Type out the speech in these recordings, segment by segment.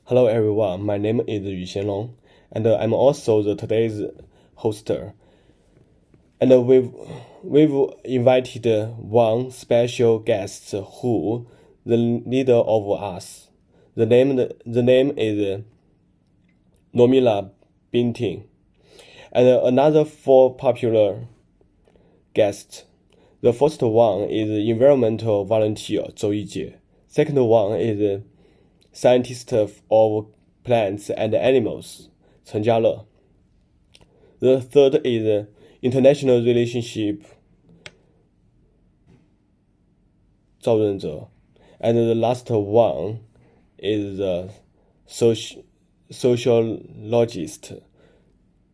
Hello everyone, my name is Yu Xianlong, and I'm also the today's hoster. And we've invited one special guest who the leader of us. The name is Nomila Binting, and another four popular guests. The first one is environmental volunteer Zhou Yijie. Second one is scientist of plants and animals, Chen Jiale. The third is international relationship, Zhao Renzhe. And the last one is the sociologist,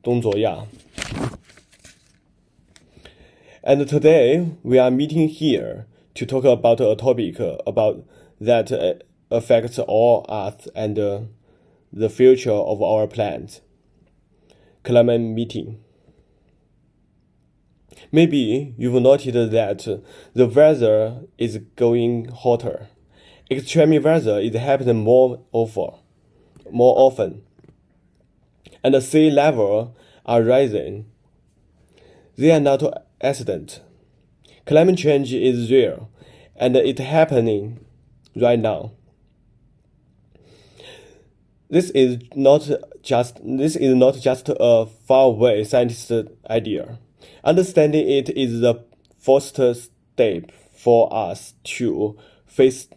Dong Zuoya. And today we are meeting here to talk about a topic about that affects all us and the future of our planet. Climate meeting. Maybe you've noticed that the weather is going hotter. Extreme weather is happening more often. And the sea level are rising. They are not accident. Climate change is real, and it's happening right now. This is not just a faraway scientist idea. Understanding it is the first step for us to face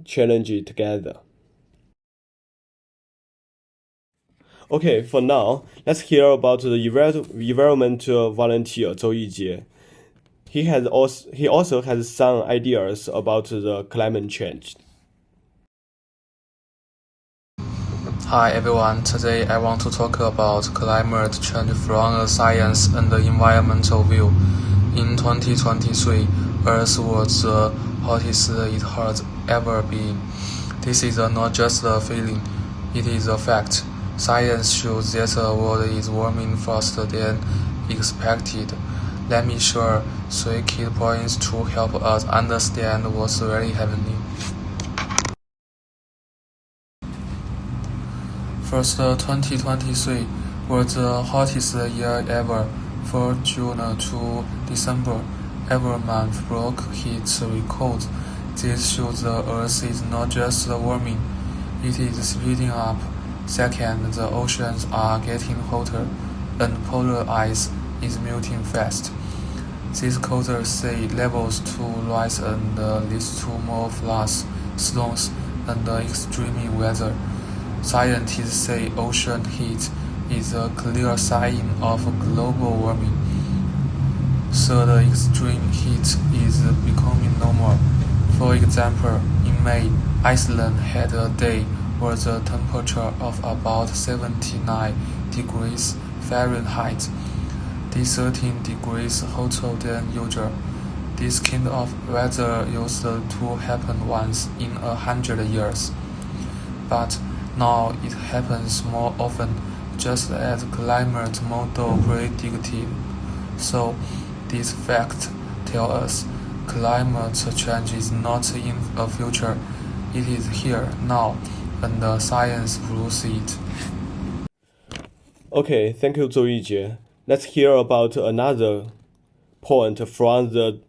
challenge together. Okay, for now, let's hear about the environmental volunteer Zhou Yijie. He also has some ideas about the climate change. Hi everyone, today I want to talk about climate change from a science and environmental view. In 2023, Earth was the hottest it has ever been. This is not just a feeling, it is a fact. Science shows that the world is warming faster than expected. Let me share 3 key points to help us understand what's really happening. First, 2023 was the hottest year ever. From June to December, every month broke heat records. This shows the Earth is not just warming, it is speeding up. Second, the oceans are getting hotter, and polar ice is melting fast. This causes sea levels to rise and leads to more floods, storms, and extreme weather. Scientists say ocean heat is a clear sign of global warming. Third, extreme heat is becoming normal. For example, in May, Iceland had a day where the temperature of about 79 degrees Fahrenheit. This 13 degrees hotter than usual. This kind of weather used to happen once in 100 years. But now it happens more often, just as climate model predicted. So, these facts tell us climate change is not in a future, it is here now, and science proves it. Okay, thank you, Zhou Yijie. Let's hear about another point from the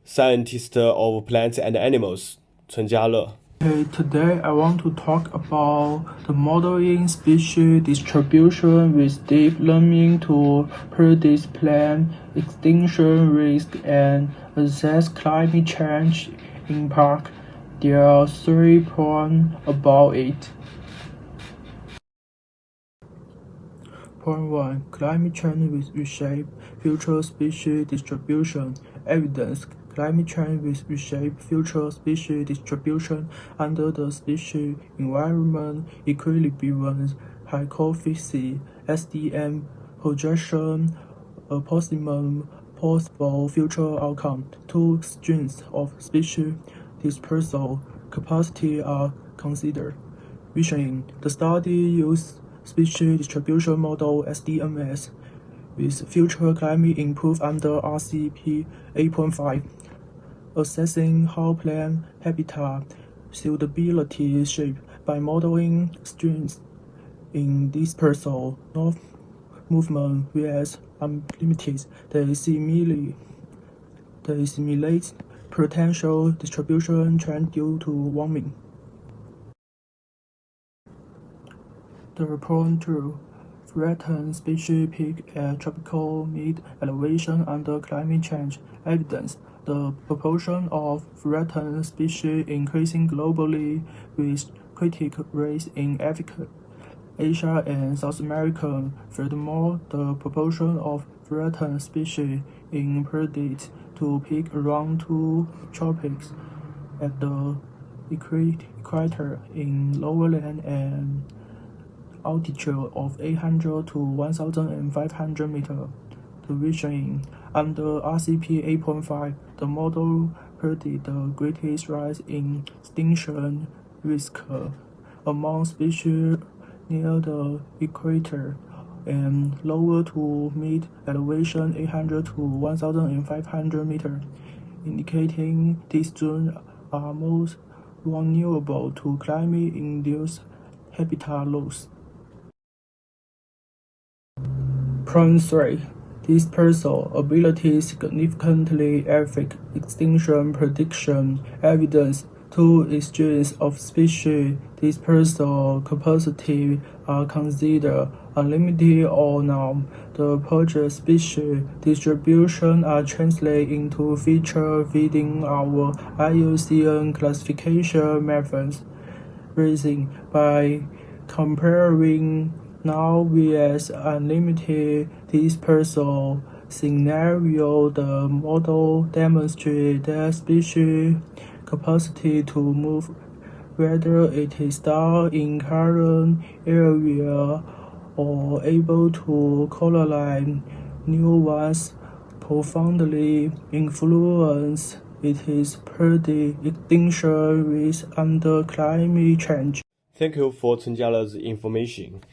scientist of plants and animals, Chen Jiale. Okay, today I want to talk about the modeling species distribution with deep learning to predict plant extinction risk and assess climate change impact. There are 3 points about it. Point 1. Climate change will reshape future species distribution. Evidence. Climate change will reshape future species distribution under the species environment equilibrium hypothesis (SDM) projection approximate possible future outcome. 2 strengths of species dispersal capacity are considered. Vision. The study used species distribution model SDMS with future climate improved under RCP 8.5. Assessing how plant habitat suitability shape by modeling strings in dispersal north movement vs unlimited, they simulate potential distribution trend due to warming. The prone to threatened species peak at tropical mid-elevation under climate change evidence the proportion of threatened species increasing globally with critical rates in Africa, Asia, and South America. Furthermore, the proportion of threatened species in predicted to peak around two tropics at the equator in lowland and altitude of 800 to 1,500 meters. To vision under RCP 8.5, the model predicted the greatest rise in extinction risk among species near the equator and lower to mid elevation 800 to 1,500 meters, indicating these zones are most vulnerable to climate-induced habitat loss. Prone 3. Dispersal ability significantly affect extinction prediction. Evidence. Two extremes of species dispersal capacity are considered unlimited or none. The project species distribution are translated into features within our IUCN classification methods. Reason by comparing now vs unlimited dispersal scenario, the model demonstrates that species capacity to move, whether it is down in current area or able to colonize new ones, profoundly influence its extinction risk under climate change. Thank you for Chen Jiale's information.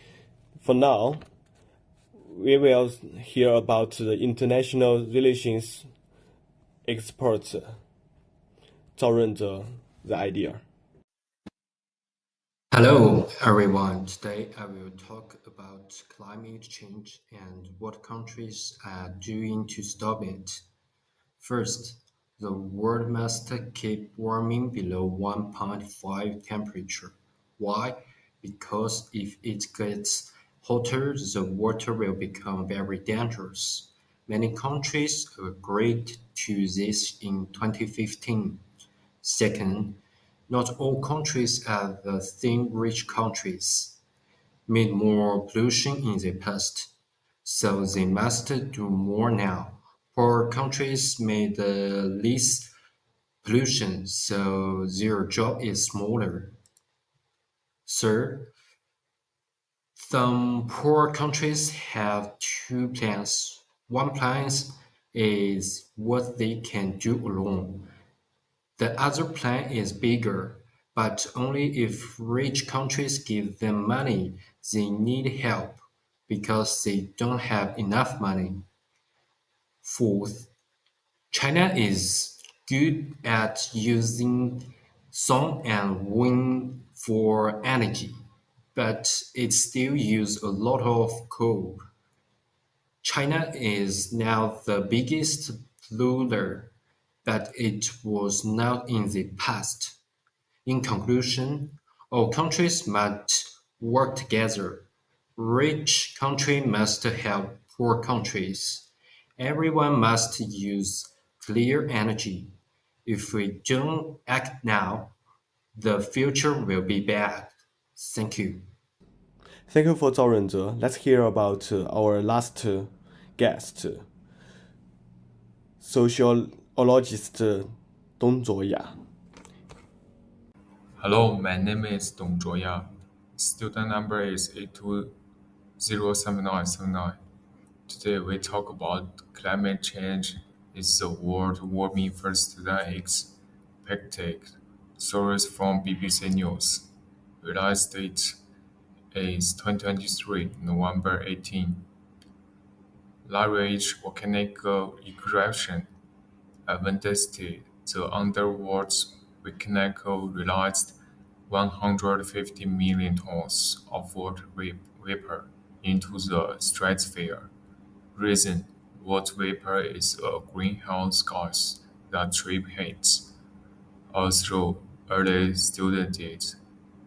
For now, we will hear about the international relations expert Zhao Renzhe, the idea. Hello, everyone. Today I will talk about climate change and what countries are doing to stop it. First, the world must keep warming below 1.5 temperature. Why? Because if it gets hotter, the water will become very dangerous. Many countries agreed to this in 2015. Second, not all countries are the same rich countries, made more pollution in the past, so they must do more now. Poor countries made less pollution, so their job is smaller. Third, some poor countries have two plans. One plan is what they can do alone. The other plan is bigger, but only if rich countries give them money. They need help because they don't have enough money. Fourth, China is good at using sun and wind for energy, but it still uses a lot of coal. China is now the biggest polluter, but it was not in the past. In conclusion, all countries must work together. Rich countries must help poor countries. Everyone must use clear energy. If we don't act now, the future will be bad. Thank you. Thank you for Zhao Renzhe. Let's hear about our last guest, sociologist Dong Zhuoya. Hello, my name is Dong Zhuoya. Student number is 8207979. Today we talk about climate change. Is the world warming faster than expected? Source from BBC News. Release date is 2023, November 18. Large volcanic eruption advanced the underworld's volcanic released 150 million tons of water vapor into the stratosphere. Reason: water vapor is a greenhouse gas that traps heat. Although early studies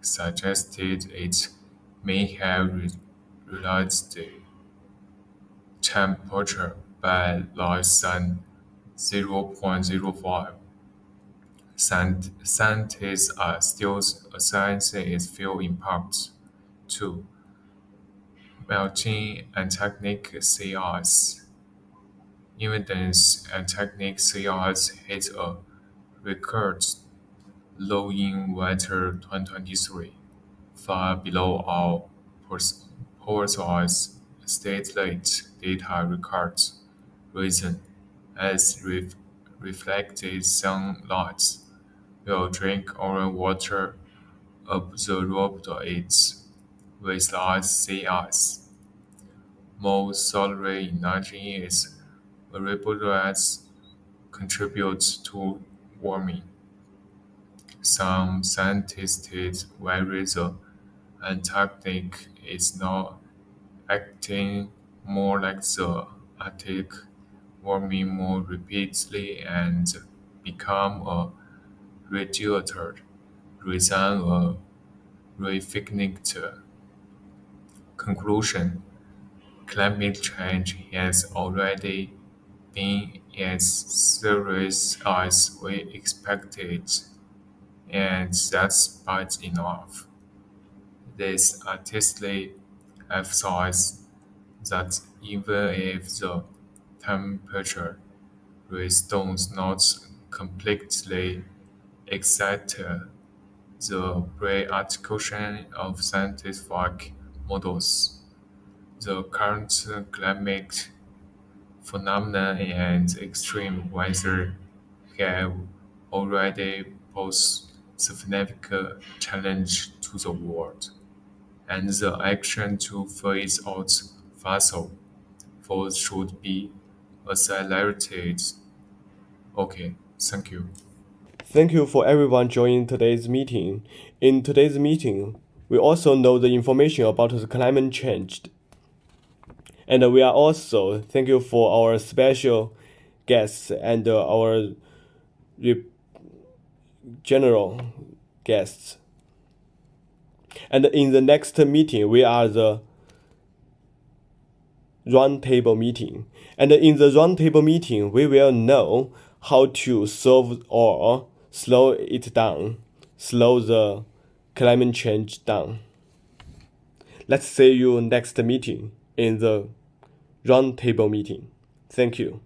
suggested it may have realized the temperature by less than 0.05. Scientists are still assessing its fuel impact. 2. Melting Antarctic sea ice. Evidence Antarctic sea ice hit a record low in winter 2023, far below our precise satellite data records. Reason: as reflected sunlight will drink orange water absorbed it with ice sea ice. More solar energy is variable that contributes to warming. Some scientists worry the Antarctic is now acting more like the Arctic, warming more rapidly and become a radiator rather than a refrigerator. Conclusion: climate change has already been as serious as we expected, and that's bad enough. This artistry emphasizes that even if the temperature rise does not completely excite the pre-articulation of scientific models, the current climate phenomena and extreme weather have already posed significant challenge to the world, and the action to phase out fossil fuels should be accelerated. Okay, thank you. Thank you for everyone joining today's meeting. In today's meeting, we also know the information about the climate change. And we are also thank you for our special guests and our general guests. And in the next meeting, we are the roundtable meeting. And in the roundtable meeting, we will know how to solve or slow it down, slow the climate change down. Let's see you next meeting in the roundtable meeting. Thank you.